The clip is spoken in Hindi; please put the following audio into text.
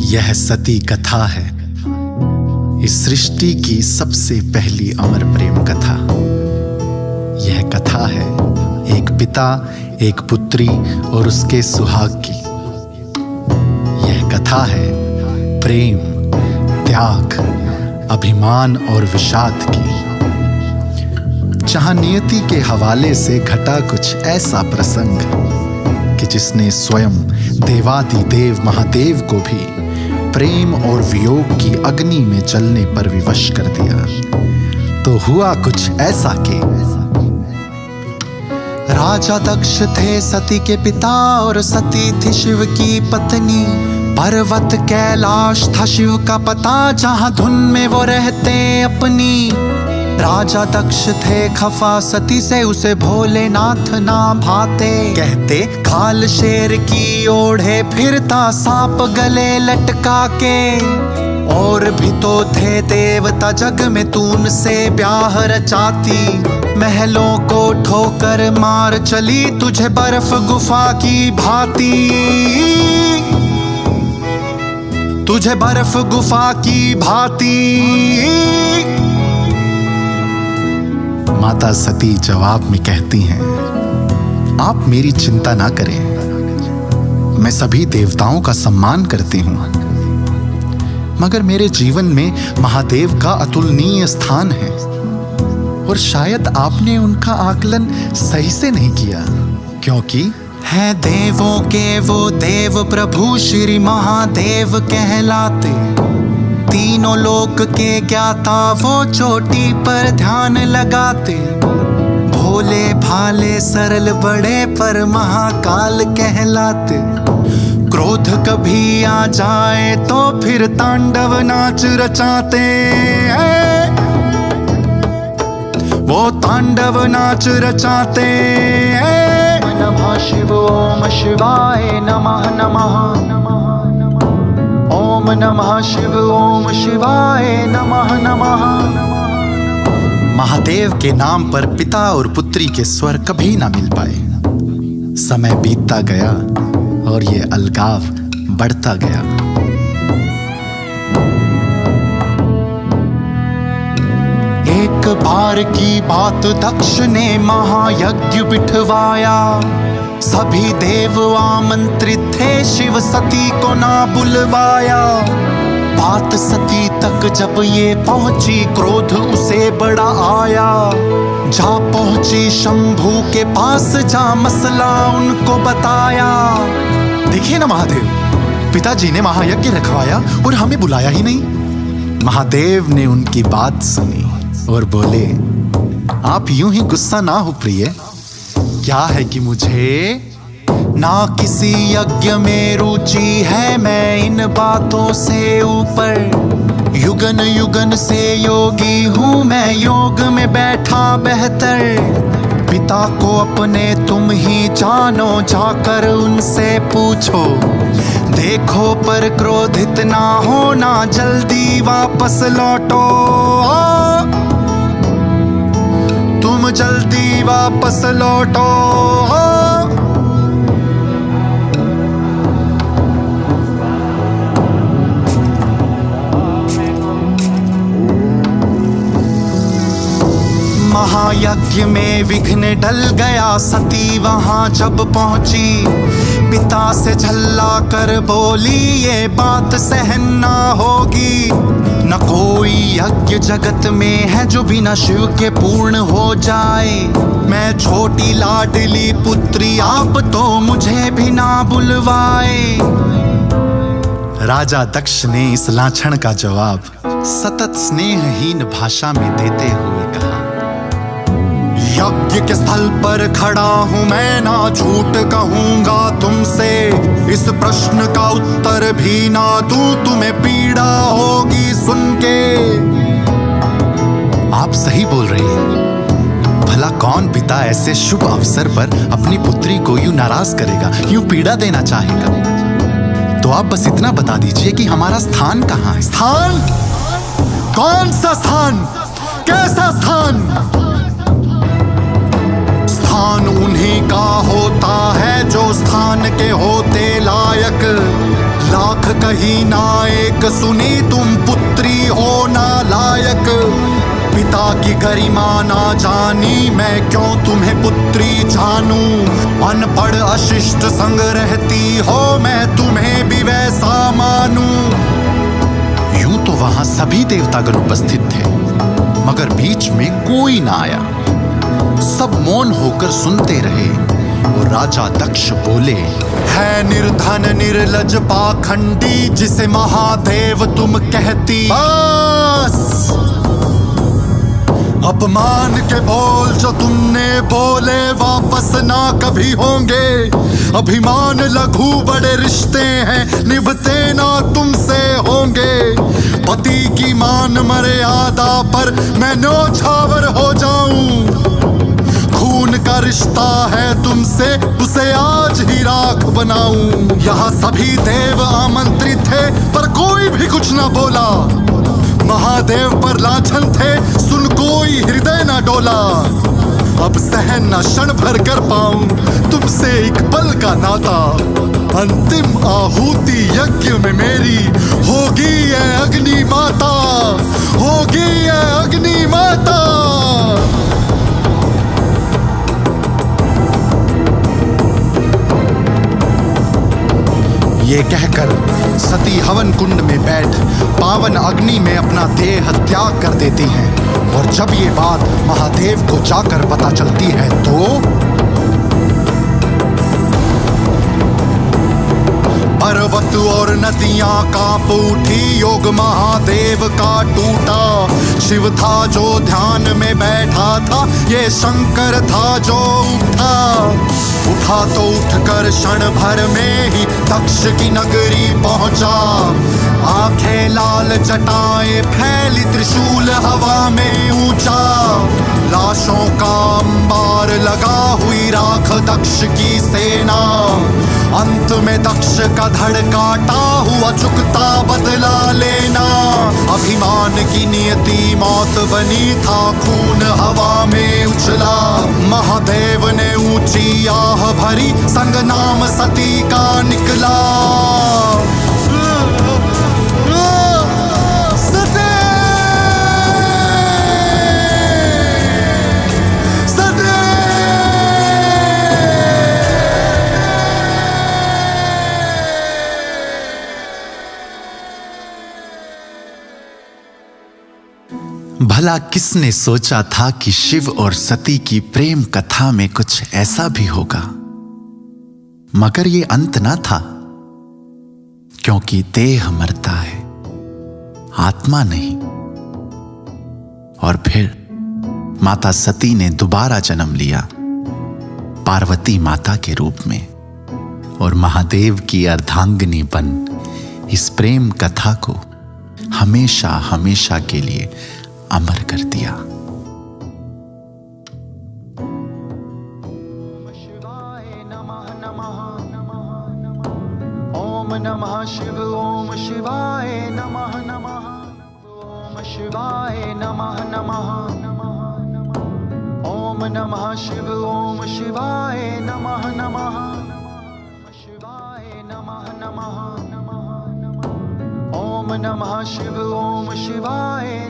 यह सती कथा है, इस सृष्टि की सबसे पहली अमर प्रेम कथा। यह कथा है एक पिता, एक पुत्री और उसके सुहाग की। यह कथा है प्रेम, त्याग, अभिमान और विषाद की, जहां नियति के हवाले से घटा कुछ ऐसा प्रसंग कि जिसने स्वयं देवादिदेव महादेव को भी प्रेम और वियोग की अग्नि में जलने पर विवश कर दिया। तो हुआ कुछ ऐसा कि राजा दक्ष थे सती के पिता और सती थी शिव की पत्नी। पर्वत कैलाश था शिव का पता, जहां धुन में वो रहते अपनी। राजा दक्ष थे खफा सती से, उसे भोलेनाथ ना भाते। कहते खाल शेर की ओढ़े फिरता, सांप गले लटका के। और भी तो थे देवता जग में, तून से ब्याह रचाती। महलों को ठोकर मार चली, तुझे बर्फ गुफा की भांति। तुझे बर्फ गुफा की भांति। माता सती जवाब में कहती हैं, आप मेरी चिंता ना करें, मैं सभी देवताओं का सम्मान करती हूं, मगर मेरे जीवन में महादेव का अतुलनीय स्थान है और शायद आपने उनका आकलन सही से नहीं किया, क्योंकि है देवों के वो देव प्रभु श्री महादेव कहलाते। तीनों लोक के ज्ञाता वो चोटी पर ध्यान लगाते। भोले भाले सरल बड़े पर महाकाल कहलाते। क्रोध कभी आ जाए तो फिर तांडव नाच रचाते। वो तांडव नाच रचाते। नमः शिव ओम शिवाय नमः नमः। ओम नमः शिव ओम शिवाय नमः नमः। महादेव के नाम पर पिता और पुत्री के स्वर कभी ना मिल पाए। समय बीतता गया और ये अलगाव बढ़ता गया। एक बार की बात, दक्ष ने महायज्ञ बिठवाया। सभी देव आमंत्रित थे, शिव सती को ना बुलवाया। बात सती तक जब ये पहुंची, क्रोध उसे बड़ा आया। जा पहुंची शंभू के पास, जा मसला उनको बताया। देखिए ना महादेव, पिताजी ने महायज्ञ रखवाया और हमें बुलाया ही नहीं। महादेव ने उनकी बात सुनी और बोले, आप यूं ही गुस्सा ना हो प्रिय। क्या है कि मुझे ना किसी यज्ञ में रुचि है, मैं इन बातों से ऊपर। युगन युगन से योगी हूँ मैं, योग में बैठा बेहतर। पिता को अपने तुम ही जानो, जाकर उनसे पूछो। देखो पर क्रोधित ना होना, जल्दी वापस लौटो। तुम जल्दी वापस लौटो। महायज्ञ में विघ्न डल गया, सती वहां जब पहुंची। पिता से झल्ला कर बोली, ये बात सहन ना होगी। न कोई यज्ञ जगत में है जो बिना शिव के पूर्ण हो जाए। मैं छोटी लाडली पुत्री, आप तो मुझे भी ना बुलवाए। राजा दक्ष ने इस लाछन का जवाब सतत स्नेहहीन भाषा में देते हुए कहा, यज्ञ के स्थल पर खड़ा हूं मैं, ना झूठ कहूंगा तुमसे। इस प्रश्न का उत्तर भी ना दूं, तुम्हें पीड़ा होगी सुन के। आप सही बोल रही हैं। भला कौन पिता ऐसे शुभ अवसर पर अपनी पुत्री को यूं नाराज करेगा, यूं पीड़ा देना चाहेगा। तो आप बस इतना बता दीजिए कि हमारा स्थान कहाँ है। स्थान? कौन सा स्थान? कैसा स्थान? स्थान उन्हीं का होता है जो स्थान के होते लायक। लाख कही नायक, सुनी तुम पुत्री हो नालायक। पिता की गरिमा ना जानी, मैं क्यों तुम्हें पुत्री जानूं। अनपढ़ अशिष्ट संग रहती हो, मैं तुम्हें भी वैसा मानूं। यूं तो वहां सभी देवतागण उपस्थित थे, मगर बीच में कोई ना आया। सब मौन होकर सुनते रहे और राजा दक्ष बोले, है निर्धन निर्लज पाखंडी, जिसे महादेव तुम कहती। बस अपमान के बोल जो तुमने बोले वापस ना कभी होंगे। अभिमान लघु बड़े रिश्ते हैं, निभते ना तुमसे होंगे। पति की मान मर्यादा पर मैं न्योछावर हो जाऊं। खून का रिश्ता है तुमसे, उसे आज ही राख बनाऊं। यहाँ सभी देव आमंत्रित थे, पर कोई भी कुछ ना बोला। महादेव पर लाछन थे, सुन कोई हृदय न डोला। अब सहन न क्षण भर कर पाऊं तुमसे एक पल का नाता। अंतिम आहुति यज्ञ में मेरी होगी ये अग्नि माता, होगी ये अग्नि माता। ये कहकर सती हवन कुंड में बैठ पावन अग्नि में अपना देह त्याग कर देती हैं। और जब ये बात महादेव को जाकर पता चलती है तो पर्वत और नदियां कांप उठी, योग महादेव का टूटा। शिव था जो ध्यान में बैठा था, ये शंकर था जो उठा तो उठकर क्षण भर में ही दक्ष की नगरी पहुंचा। आंखें लाल जटाएं फैली, त्रिशूल हवा में ऊंचा। लाशों का अंबार लगा, हुई राख दक्ष की सेना। अंत में दक्ष का धड़ काटा हुआ, चुकता बदला लेना। अभिमान की नियति मौत बनी, था खून हवा में उछला। महादेव ने ऊंची आह भरी, संग नाम सती का निकला। भला किसने सोचा था कि शिव और सती की प्रेम कथा में कुछ ऐसा भी होगा। मगर ये अंत ना था, क्योंकि देह मरता है, आत्मा नहीं। और फिर माता सती ने दोबारा जन्म लिया, पार्वती माता के रूप में, और महादेव की अर्धांगिनी बन इस प्रेम कथा को हमेशा हमेशा के लिए अमर कर दिया। ओम नमः शिव ओम शिवाय नमः नमः। ओम शिवाय नमः नमः। ओम नमः शिव ओम शिवाय नमः नमः। शिवाय नमः नमः। ओम नमः शिव ओम शिवाय